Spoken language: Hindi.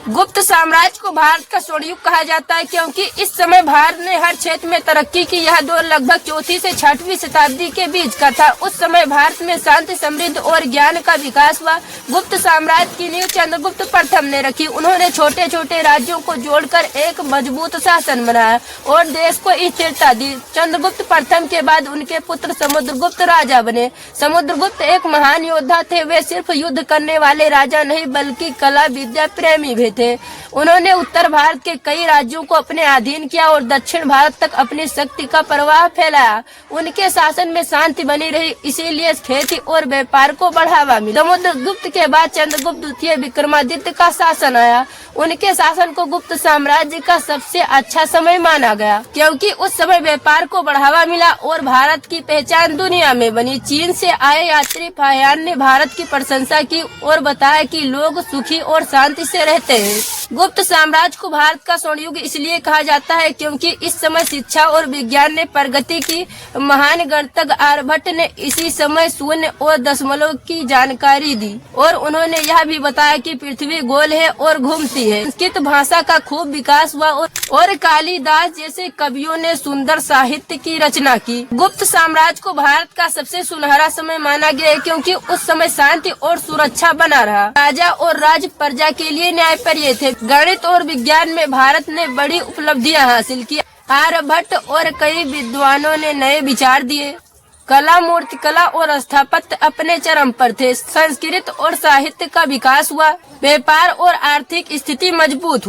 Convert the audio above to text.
गुप्त साम्राज्य को भारत का स्वर्ण युग कहा जाता है क्योंकि इस समय भारत ने हर क्षेत्र में तरक्की की। यह दौर लगभग 4वीं से 6वीं शताब्दी के बीच का था। उस समय भारत में शांति, समृद्धि और ज्ञान का विकास हुआ। गुप्त साम्राज्य की नींव चंद्रगुप्त प्रथम ने रखी। उन्होंने छोटे छोटे राज्यों को जोड़कर एक मजबूत शासन बनाया और देश को स्थिरता दी। चंद्रगुप्त प्रथम के बाद उनके पुत्र समुद्रगुप्त राजा बने। समुद्रगुप्त एक महान योद्धा थे। वे सिर्फ युद्ध करने वाले राजा नहीं बल्कि कला विद्या प्रेमी भी थे। उन्होंने उत्तर भारत के कई राज्यों को अपने अधीन किया और दक्षिण भारत तक अपनी शक्ति का प्रवाह फैलाया। उनके शासन में शांति बनी रही, इसीलिए खेती और व्यापार को बढ़ावा मिला। समुद्रगुप्त के बाद चंद्रगुप्त द्वितीय विक्रमादित्य का शासन आया। उनके शासन को गुप्त साम्राज्य का सबसे अच्छा समय माना गया क्योंकि उस समय व्यापार को बढ़ावा मिला और भारत की पहचान दुनिया में बनी। चीन से आए यात्री फाहियान ने भारत की प्रशंसा की और बताया कि लोग सुखी और शांति से रहते हैं। गुप्त साम्राज्य को भारत का स्वर्ण युग इसलिए कहा जाता है क्योंकि इस समय शिक्षा और विज्ञान ने प्रगति की। महान गणितज्ञ आर्यभट्ट ने इसी समय शून्य और दशमलव की जानकारी दी और उन्होंने यह भी बताया कि पृथ्वी गोल है और घूमती है। संस्कृत भाषा का खूब विकास हुआ और कालिदास जैसे कवियों ने सुंदर साहित्य की रचना की। गुप्त साम्राज्य को भारत का सबसे सुनहरा समय माना गया है क्योंकि उस समय शांति और सुरक्षा बना रहा। राजा और राज प्रजा के लिए न्यायप्रिय थे। गणित और विज्ञान में भारत ने बड़ी उपलब्धियां हासिल की। आर्यभट्ट और कई विद्वानों ने नए विचार दिए। कला, मूर्तिकला और स्थापत्य अपने चरम पर थे। संस्कृत और साहित्य का विकास हुआ। व्यापार और आर्थिक स्थिति मजबूत हुई।